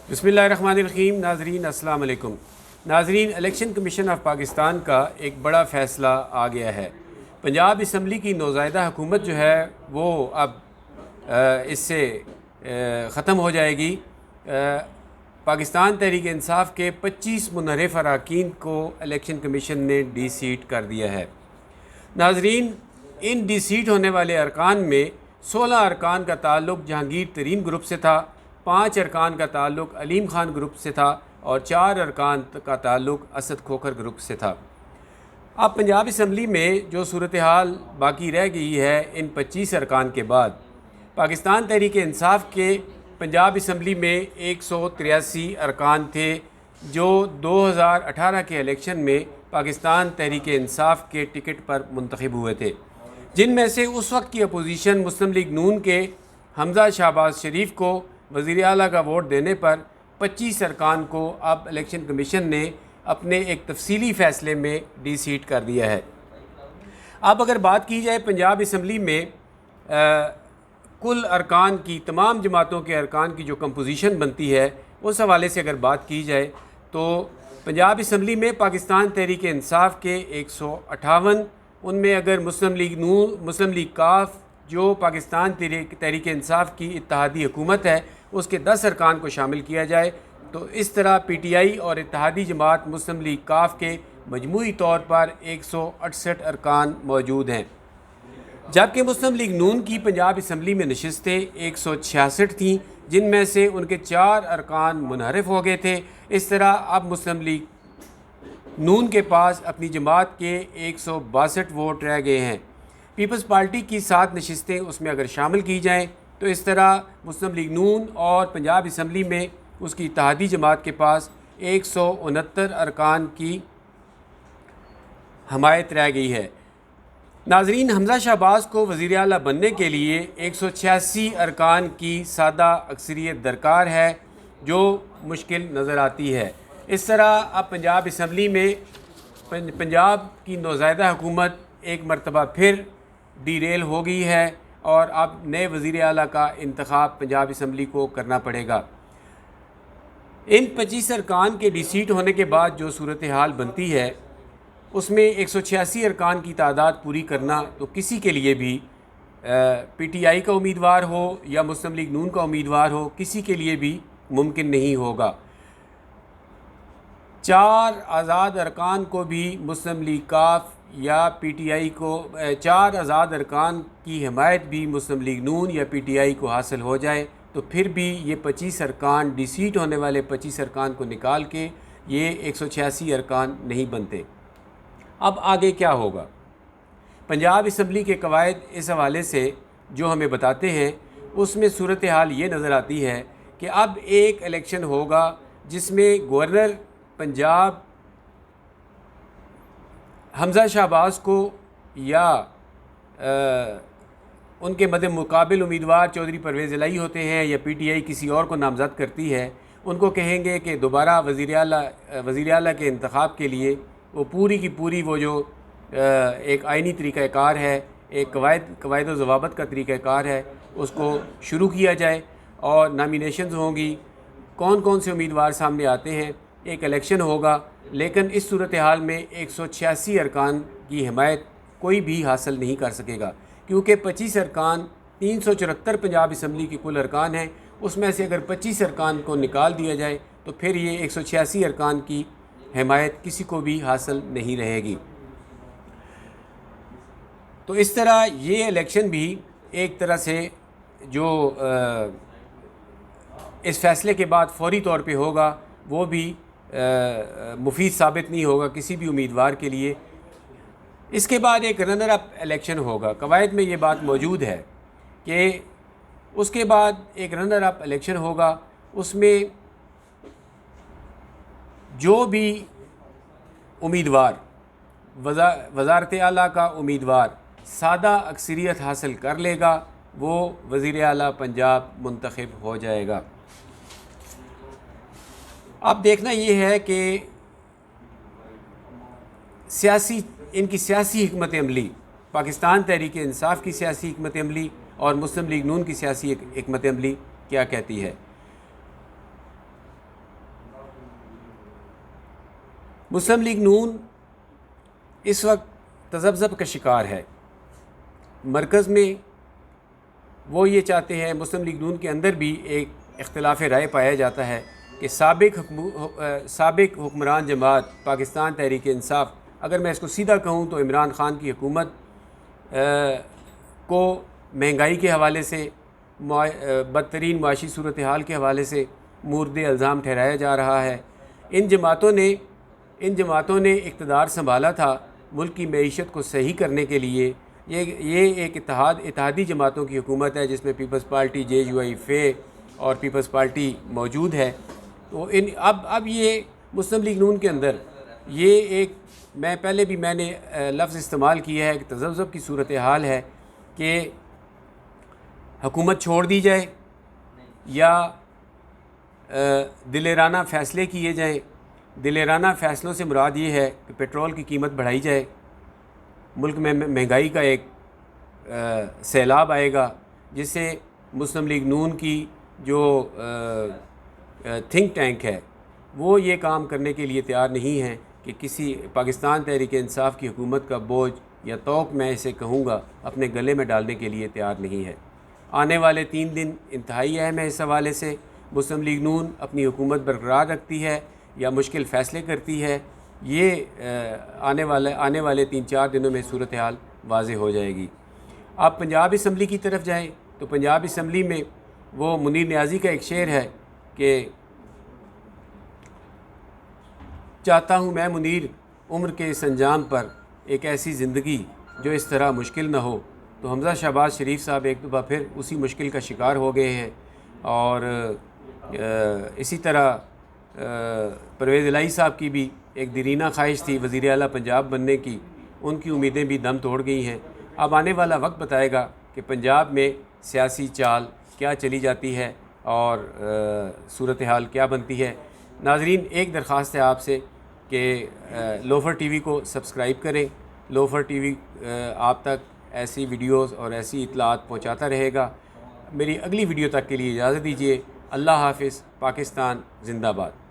बिस्मिल्लाहिर्रहमानिर्रहीम। नाजरीन अस्सलाम वालेकुम। नाजरीन, इलेक्शन कमीशन ऑफ पाकिस्तान का एक बड़ा फ़ैसला आ गया है। पंजाब असम्बली की नौज़ायदा हुकूमत जो है वो अब इससे ख़त्म हो जाएगी। पाकिस्तान तहरीक इंसाफ के 25 मुनहरिफ अरकान को इलेक्शन कमीशन ने डी सीट कर दिया है। नाजरीन, इन डी सीट होने वाले अरकान में 16 अरकान का ताल्लुक़ जहांगीर तरीन ग्रुप से था, 5 अरकान का ताल्लुक़ अलीम खान ग्रुप से था और 4 अरकान का ताल्लुक़ असद खोखर ग्रुप से था। अब पंजाब असम्बली में जो सूरत हाल बाकी रह गई है, इन 25 अरकान के बाद पाकिस्तान तहरीक इंसाफ के पंजाब असम्बली में 183 अरकान थे जो 2018 के इलेक्शन में पाकिस्तान तहरीक इंसाफ के टिकट पर मुंतखब हुए थे, जिनमें से उस वक्त की अपोजिशन मुस्लिम लीग नून के हमजा शहबाज शरीफ को वज़ीर आला का वोट देने पर 25 अरकान को अब इलेक्शन कमीशन ने अपने एक तफसीली फ़ैसले में डी सीट कर दिया है। अब अगर बात की जाए पंजाब असम्बली में कुल अरकान की, तमाम जमातों के अरकान की जो कंपोजिशन बनती है, उस हवाले से अगर बात की जाए तो पंजाब असम्बली में पाकिस्तान तहरीक इंसाफ के 158, उनमें अगर मुस्लिम लीग नून, मुस्लिम लीग काफ जो पाकिस्तान तहरीक इंसाफ की इत्तेहादी हुकूमत है उसके 10 अरकान को शामिल किया जाए तो इस तरह PTI और इत्तेहादी जमात मुस्लिम लीग काफ के मजमूई तौर पर 168 अरकान मौजूद हैं, जबकि मुस्लिम लीग नून की पंजाब असम्बली में नशिस्तें 166 थीं, जिनमें से उनके 4 अरकान मुनहरिफ हो गए थे। इस तरह अब मुस्लिम लीग नून के पास अपनी जमात के 162 वोट रह गए हैं। पीपल्स पार्टी की 7 नशिस्तें उसमें अगर शामिल की जाएँ तो इस तरह मुस्लिम लीग नून और पंजाब असम्बली में उसकी इत्तेहादी जमात के पास 169 अरकान की हमायत रह गई है। नाजरीन, हमजा शहबाज को वज़ीर आला बनने के लिए 186 अरकान की सादा अक्सरियत दरकार है, जो मुश्किल नज़र आती है। इस तरह अब पंजाब असम्बली में पंजाब की नौज़ायदा हुकूमत एक मरतबा फिर डीरेल हो गई है और अब नए वज़ीर आला का इंतखाब पंजाब असम्बली को करना पड़ेगा। इन 25 अरकान के डी सीट होने के बाद जो सूरत हाल बनती है उसमें 186 अरकान की तादाद पूरी करना तो किसी के लिए भी PTI का उम्मीदवार हो या मुस्लिम लीग नून का उम्मीदवार हो, किसी के लिए भी मुमकिन नहीं होगा। 4 आज़ाद अरकान को भी मुस्लिम लीग काफ या PTI को 4 आज़ाद अरकान की हमायत भी मुस्लिम लीग नून या PTI को हासिल हो जाए तो फिर भी ये 25 अरकान, डी सीट होने वाले 25 अरकान को निकाल के ये 186 अरकान नहीं बनते। अब आगे क्या होगा? पंजाब असम्बली के कवायद इस हवाले से जो हमें बताते हैं उसमें सूरत हाल ये नज़र आती है कि अब एक इलेक्शन होगा जिसमें गवर्नर पंजाब हमजा शहबाज को या उनके मद्दे मुकाबिल उम्मीदवार चौधरी परवेज़ इलाही होते हैं या PTI किसी और को नामज़द करती है, उनको कहेंगे कि दोबारा वज़ीर आला के इंतखाब के लिए वो पूरी की पूरी वो जो एक आइनी तरीक़ाकार है, एक कवायद व ज़वाबत का तरीक़ाकार है, उसको शुरू किया जाए और नामिनेशंस होंगी, कौन कौन से उम्मीदवार सामने आते हैं, एक इलेक्शन होगा। लेकिन इस सूरत हाल में 186 अरकान की हिमायत कोई भी हासिल नहीं कर सकेगा, क्योंकि 25 अरकान 374 पंजाब असम्बली की कुल अरकान हैं, उसमें से अगर 25 अरकान को निकाल दिया जाए तो फिर ये 186 अरकान की हिमायत किसी को भी हासिल नहीं रहेगी। तो इस तरह ये इलेक्शन भी एक तरह से जो इस फ़ैसले के बाद फ़ौरी तौर पे होगा वो भी मुफीद साबित नहीं होगा किसी भी उम्मीदवार के लिए। इसके बाद एक रनर अप इलेक्शन होगा। कवायद में ये बात मौजूद है कि उसके बाद एक रनर अप इलेक्शन होगा, उसमें जो भी उम्मीदवार वज़ारत आला का उम्मीदवार सादा अक्सरियत हासिल कर लेगा वो वज़ीर आला पंजाब मुंतखब हो जाएगा। अब देखना ये है कि इनकी सियासी हिकमत अमली, पाकिस्तान तहरीक इंसाफ की सियासी हिकमत अमली और मुस्लिम लीग नून की सियासी हिकमत अमली क्या कहती है। मुस्लिम लीग नून इस वक्त तज़ब्ज़ब का शिकार है। मरकज़ में वो ये चाहते हैं, मुस्लिम लीग नून के अंदर भी एक इख्तिलाफ़ राय पाया जाता है कि साबिक़ हुक्मरान जमात पाकिस्तान तहरीक इंसाफ, अगर मैं इसको सीधा कहूँ तो इमरान ख़ान की हुकूमत को महंगाई के हवाले से, बदतरीन माशी सूरत हाल के हवाले से मुर्द इल्ज़ाम ठहराया जा रहा है। इन जमातों ने इक़्तिदार संभाला था मुल्क की मईशत को सही करने के लिए। ये एक इत्तेहादी जमातों की हुकूमत है जिसमें पीपल्स पार्टी, JUI और पीपल्स पार्टी मौजूद है। तो अब ये मुस्लिम लीग नून के अंदर ये एक, मैंने लफ्ज़ इस्तेमाल किया है कि तज़ब्ज़ुब की सूरत हाल है कि हुकूमत छोड़ दी जाए या दिलेराना फ़ैसले किए जाएँ। दिलेराना फ़ैसलों से मुराद ये है कि पेट्रोल की कीमत बढ़ाई जाए, मुल्क में महंगाई का एक सैलाब आएगा, जिससे मुस्लिम लीग नून की जो थिंक टैंक है वो ये काम करने के लिए तैयार नहीं है कि किसी पाकिस्तान तहरीक इंसाफ की हुकूमत का बोझ या तौक, मैं इसे कहूँगा, अपने गले में डालने के लिए तैयार नहीं है। आने वाले 3 दिन इंतहाई अहम है। इस हवाले से मुस्लिम लीग नून अपनी हुकूमत बरकरार रखती है या मुश्किल फ़ैसले करती है, ये आने वाले 3-4 दिनों में सूरत हाल वाज़ेह हो जाएगी। आप पंजाब असम्बली की तरफ जाएँ तो पंजाब असम्बली में वो मुनीर नियाज़ी का एक शेर है कि चाहता हूँ मैं मुनीर उम्र के इस अंजाम पर एक ऐसी ज़िंदगी जो इस तरह मुश्किल न हो। तो हमज़ा शहबाज शरीफ साहब एक दफ़ा फिर उसी मुश्किल का शिकार हो गए हैं। और इसी तरह परवेज़ इलाही साहब की भी एक दीरीना ख्वाहिश थी वज़ीर आला पंजाब बनने की, उनकी उम्मीदें भी दम तोड़ गई हैं। अब आने वाला वक्त बताएगा कि पंजाब में सियासी चाल क्या चली जाती है और सूरत हाल क्या बनती है। नाज़रीन, एक दरख्वास्त है आपसे कि लोफर टीवी को सब्सक्राइब करें। लोफर टीवी आप तक ऐसी वीडियोस और ऐसी इत्तलात पहुंचाता रहेगा। मेरी अगली वीडियो तक के लिए इजाज़त दीजिए। अल्लाह हाफ़िज़। पाकिस्तान ज़िंदाबाद।